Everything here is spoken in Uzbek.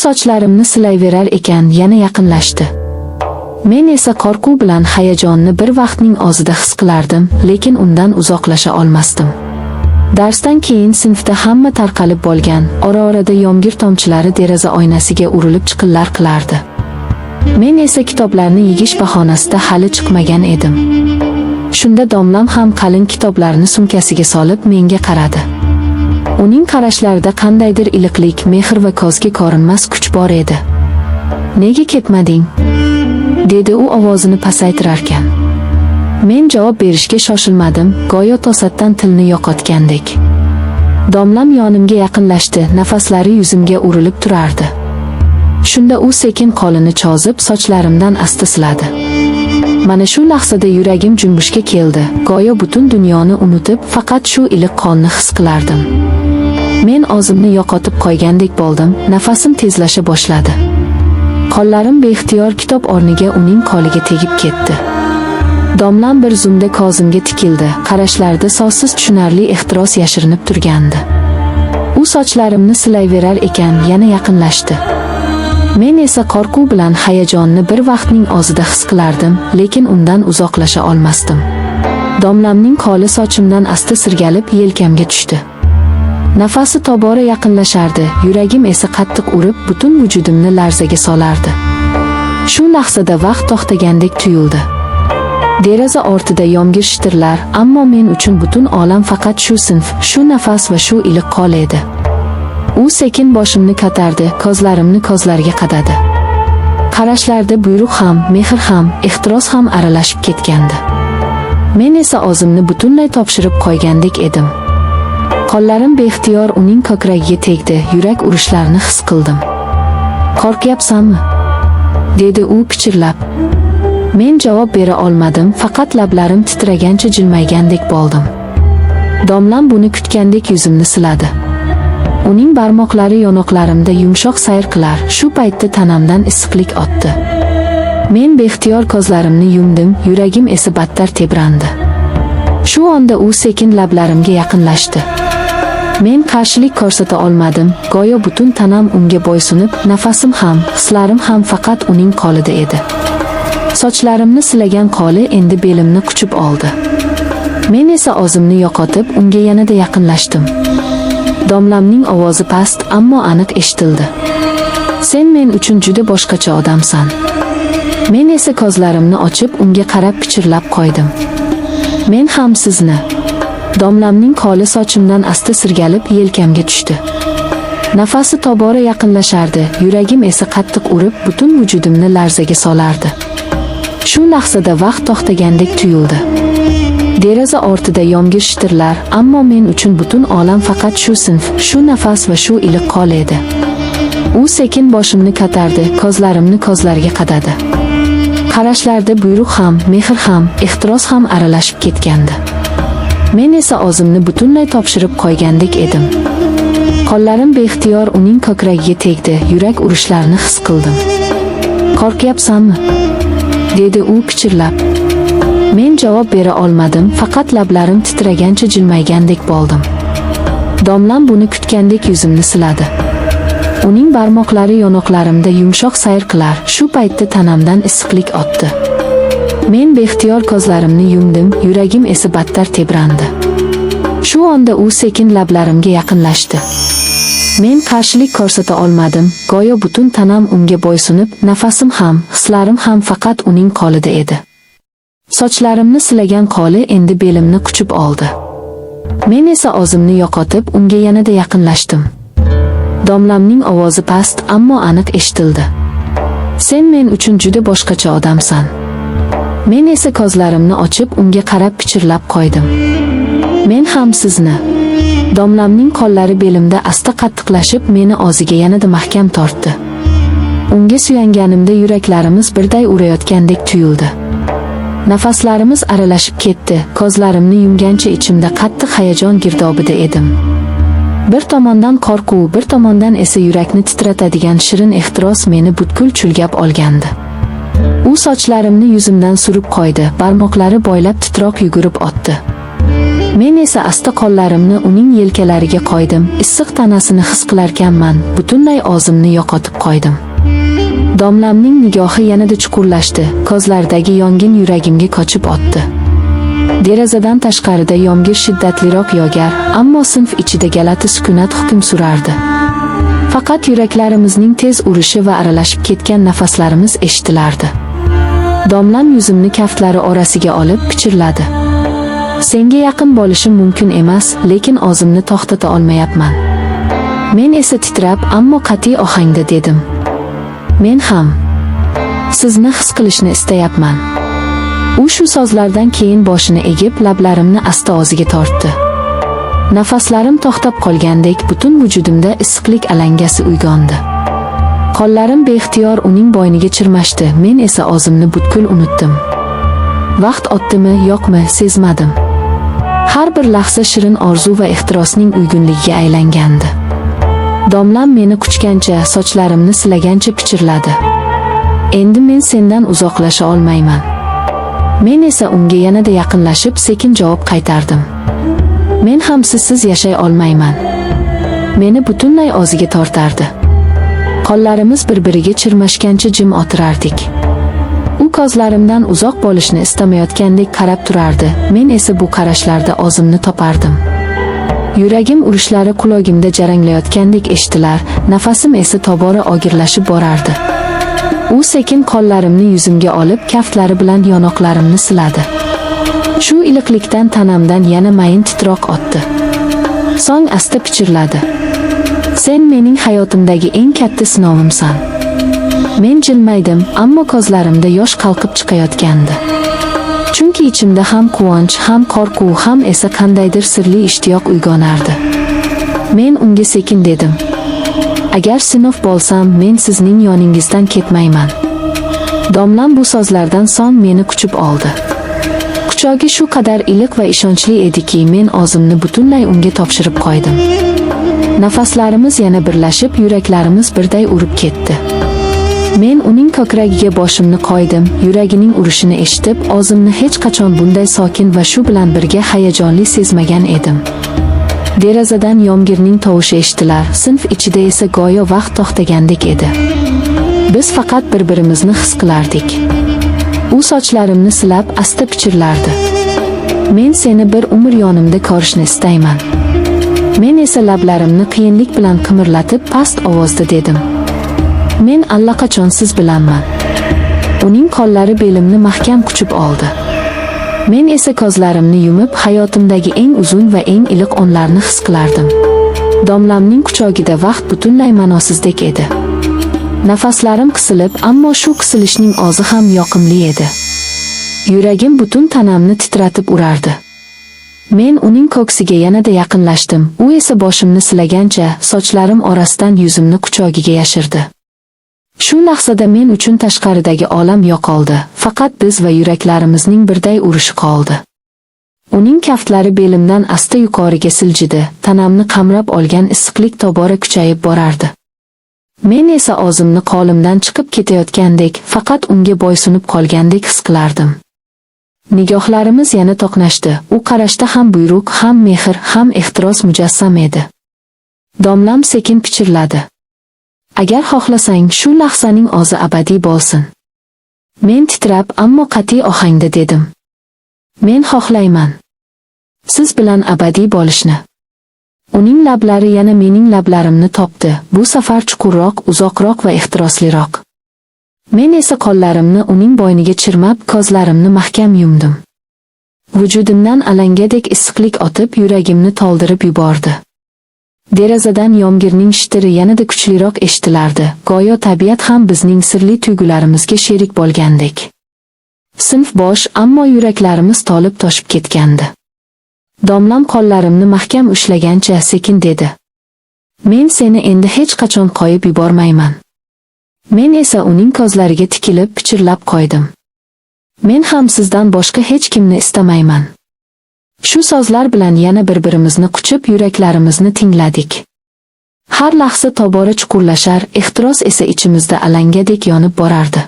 sochlarimni silayverar ekan yana yaqinlashdi. Men esa qo'rquv bilan hayajonni bir vaqtning o'zida his qilardim, lekin undan uzoqlasha olmasdim. Darsdan keyin sinfda hamma tarqalib bo'lgan, ora-orada yomg'ir tomchilari deraza oynasiga urilib chiqillar qilardi. Men esa kitoblarni yegish bahonasida hali chiqmagan edim. Shunda domlam ham qalin kitoblarni sumkasiga solib menga qaradi. Uning qarashlarida qandaydir iliqlik, mehr va ko'zga ko'rinmas kuch bor edi. "Nega ketmading?" dedi u ovozini pasaytirarkan. Men javob berishga shoshilmadim, go'yo to'satdan tilni yo'qotgandek. Domlam yonimga yaqinlashdi, nafaslari yuzimga urilib turardi. Shunda u sekin qo'lini cho'zib sochlarimdan asta siladi. Mana shu lahzada yuragim junbushga keldi, go'yo butun dunyoni unutib, faqat shu iliq qo'lni his qilardim. Men o'zimni yo'qotib qo'ygandek bo'ldim, nafasim tezlasha boshladi. Qo'llarim beixtiyor kitob o'rniga uning qo'liga tegib ketdi. Domlam bir zumda ko'zimga tikildi, qarashlarida so'zsiz tushunarli ehtiros yashirinib turgandi. U sochlarimni silayverar ekan yana yaqinlashdi. Men esa qo'rquv bilan hayajonni bir vaqtning o'zida his qilardim, lekin undan uzoqlasha olmasdim. Domlamning qo'li sochimdan asta sirgalib yelkamga tushdi. Nafasi tobora yaqinlashardi, yuragim esa qattiq urib, butun vujudimni larzaga solardi. Shu lahzada vaqt to'xtagandek tuyuldi. Deraza ortida yomg'ir shitirlar, ammo men uchun butun olam faqat shu sinf, shu nafas va shu iliq qo'l edi. U sekin boshimni ko'tardi, ko'zlarimni ko'zlariga qadadi. Qarashlarda buyruq ham, mehr ham, ehtiros ham aralashib ketgandi. Men esa o'zimni butunlay topshirib qo'ygandek edim. Qo'llarim beixtiyor uning ko'kragiga tegdi, yurak urishlarini his qildim. "Qo'rqyapsanmi?" dedi u pichirlab. Men javob bera olmadim, faqat lablarim titragancha jilmaygandek bo'ldim. Domlam buni kutgandek yuzimni siladi. Uning barmoqlari yonoqlarimda yumshoq sayr qilar, shu paytda tanamdan issiqlik o'tdi. Men beixtiyor ko'zlarimni yumdim, yuragim esa battar tebrandi. Shu onda u sekin lablarimga yaqinlashdi. Men qarshilik ko'rsata olmadim, go'yo butun tanam unga bo'ysunib, nafasim ham, hislarim ham faqat uning qo'lida edi. Sochlarimni silagan qo'li endi belimni quchib oldi. Men esa o'zimni yo'qotib, unga yanada yaqinlashdim. Domlamning ovozi past, ammo aniq eshitildi. "Sen men uchun juda boshqacha odamsan." Men esa ko'zlarimni ochib, unga qarab pichirlab qo'ydim. "Men ham sizni." Domlamning qo'li sochimdan asta sirgalib yelkamga tushdi. Nafasi tobora yaqinlashardi, yuragim esa qattiq urib, butun vujudimni larzaga solardi. Shu lahzada vaqt to'xtagandek tuyuldi. Deraza ortida yomg'ir shitirlar, ammo men uchun butun olam faqat shu sinf, shu nafas va shu iliq qo'l edi. U sekin boshimni ko'tardi, ko'zlarimni ko'zlariga qadadi. Qarashlarda buyruq ham, mehr ham, ehtiros ham aralashib ketgandi. Men esa o'zimni butunlay topshirib qo'ygandek edim. Qo'llarim beixtiyor uning ko'kragiga tegdi, yurak urishlarini his qildim. "Qo'rqyapsanmi?" dedi u pichirlab. Men javob bera olmadim, faqat lablarim titragancha jilmaygandek bo'ldim. Domlam buni kutgandek yuzimni siladi. Uning barmoqlari yonoqlarimda yumshoq sayr qilar, shu paytda tanamdan issiqlik o'tdi. Men beixtiyor ko'zlarimni yumdim, yuragim esa battar tebrandi. Shu onda u sekin lablarimga yaqinlashdi. Men qarshilik ko'rsata olmadim, go'yo butun tanam unga bo'ysunib, nafasim ham, hislarim ham faqat uning qo'lida edi. Sochlarimni silagan qo'li endi belimni quchib oldi. Men esa o'zimni yo'qotib, unga yanada yaqinlashdim. Domlamning ovozi past, ammo aniq eshitildi. "Sen men uchun juda boshqacha odamsan." Men esa ko'zlarimni ochib, unga qarab pichirlab qo'ydim. "Men ham sizni." Domlamning qo'llari belimda asta qattiqlashib, meni o'ziga yanada mahkam tortdi. Unga suyanganimda yuraklarimiz birday urayotgandek tuyuldi. Nafaslarimiz aralashib ketdi, ko'zlarimni yumgancha ichimda qattiq hayajon girdobida edim. Bir tomondan qo'rquv, bir tomondan esa yurakni titratadigan shirin ehtiros meni butkul chulgab olgandi. U sochlarimni yuzimdan surib qo'ydi, barmoqlari bo'ylab titroq yugurib o'tdi. Men esa asta qo'llarimni uning yelkalariga qo'ydim. Issiq tanasini his qilarkanman, butunlay og'zimni yo'qotib qo'ydim. Domlamning nigohi yanada chuqurlashdi, ko'zlaridagi yongin yuragimga qochib o'tdi. Derazadan tashqarida yomg'ir shiddatliroq yog'ar, ammo sinf ichida galati sukunat hukm surardi. Faqat yuraklarimizning tez urishi va aralashib ketgan nafaslarimiz eshitilardi. Domlam yuzimni kaftlari orasiga olib pichirladi. Senga yaqin bo'lishim mumkin emas, lekin o'zimni to'xtata olmayapman. Men esa titrab, ammo qat'iy ohangda dedim. Men ham sizni his qilishni istayapman. U shu so'zlardan keyin boshini egib, lablarimni asta o'ziga tortdi. Nafaslarim to'xtab qolgandek, butun vujudimda issiqlik alangasi uyg'ondi. Qo'llarim beixtiyor uning bo'yniga chirmashdi, men esa o'zimni butkul unutdim. Vaqt o'tdimi, yo'qmi, sezmadim. Har bir lahza shirin orzu va ehtirosning uyg'unligiga aylangandi. Domlam meni quchgancha, sochlarimni silagancha pichirladi. Endi men sendan uzoqlasha olmayman. Men esa unga yanada yaqinlashib, sekin javob qaytardim. Men ham sizsiz yashay olmayman. Meni butunlay o'ziga tortardi. Qo'llarimiz bir-biriga chirmashgancha jim o'tirardik. U ko'zlarimdan uzoq bo'lishni istamayotgandek qarab turardi. Men esa bu qarashlarda o'zimni topardim. Yuragim urishlari qulog'imda jaranglayotgandek eshitilar, nafasim esa tobora og'irlashib borardi. U sekin qo'llarimni yuzimga olib, kaftlari bilan yonoqlarimni siladi. Shu iliqlikdan tanamdan yana mayin titroq o'tdi. So'ng asta pichirladi. Sen mening hayotimdagi eng katta sinovimsan. Men jilmaydim, ammo ko'zlarimda yosh qalqib chiqayotgandi. Chunki ichimda ham quvonch, ham qo'rquv, ham esa qandaydir sirli ishtiyoq uyg'onardi. Men unga sekin dedim. Agar sinov bo'lsam, men sizning yoningizdan ketmayman. Domlam bu so'zlardan so'ng meni quchib oldi. Quchog'i shu qadar iliq va ishonchli ediki, men o'zimni butunlay unga topshirib qo'ydim. Nafaslarimiz yana birlashib, yuraklarimiz birday urib ketdi. Men uning ko'kragiga boshimni qo'ydim, yuragining urishini eshitib, o'zimni hech qachon bunday sokin va shu bilan birga hayajonli sezmagan edim. Derazadan yomg'irning tovushi eshitilar, sinf ichida esa go'yo vaqt to'xtagandek edi. Biz faqat bir-birimizni his qilardik. U sochlarimni silab, asta pichirlardi. Men seni bir umr yonimda ko'rishni istayman. Men esa lablarimni qiyinlik bilan qimirlatib, past ovozda dedim. Men allaqachon siz bilanman. Uning qo'llari belimni mahkam quchib oldi. Men esa ko'zlarimni yumib, hayotimdagi eng uzun va eng iliq onlarni his qilardim. Domlamning quchog'ida vaqt butunlay ma'nosizdek edi. Nafaslarim qisilib, ammo shu qisilishning o'zi ham yoqimli edi. Yuragim butun tanamni titratib urardi. Men uning ko'ksiga yanada yaqinlashdim, u esa boshimni silagancha, sochlarim orasidan yuzimni quchog'iga yashirdi. Shu lahzada men uchun tashqaridagi olam yo'qoldi, faqat biz va yuraklarimizning birday urishi qoldi. Uning kaftlari belimdan asta yuqoriga siljidi, tanamni qamrab olgan issiqlik tobora kuchayib borardi. Men esa o'zimni qo'limdan chiqib ketayotgandek, faqat unga bo'ysunib qolgandek his qilardim. Nigohlarimiz yana to'qnashdi, u qarashda ham buyruq, ham mehr, ham ehtiros mujassam edi. Domlam sekin pichirladi. Agar xohlasang, shu lahzaning o'zi abadiy bo'lsin. Men titrab, ammo qat'iy ohangda dedim. Men xohlayman siz bilan abadiy bo'lishni. Uning lablari yana mening lablarimni topdi, bu safar chuqurroq, uzoqroq va ehtirosliroq. Men esa qo'llarimni uning bo'yniga chirmab, ko'zlarimni mahkam yumdim. Vujudimdan alangadek issiqlik o'tib, yuragimni to'ldirib yubordi. Derazadan yomg'irning shitiri yanada kuchliroq eshitilardi, go'yo tabiat ham bizning sirli tuyg'ularimizga sherik bo'lgandek. Sinf bo'sh, ammo yuraklarimiz to'lib toshib ketgandi. Domlam qo'llarimni mahkam ushlagancha sekin dedi. Men seni endi hech qachon qo'yib yubormayman. Men esa uning ko'zlariga tikilib pichirlab qo'ydim. Men ham sizdan boshqa hech kimni istamayman. Shu so'zlar bilan yana bir-birimizni quchib, yuraklarimizni tingladik. Har lahza tobora chuqurlashar, ehtiros esa ichimizda alangadek yonib borardi.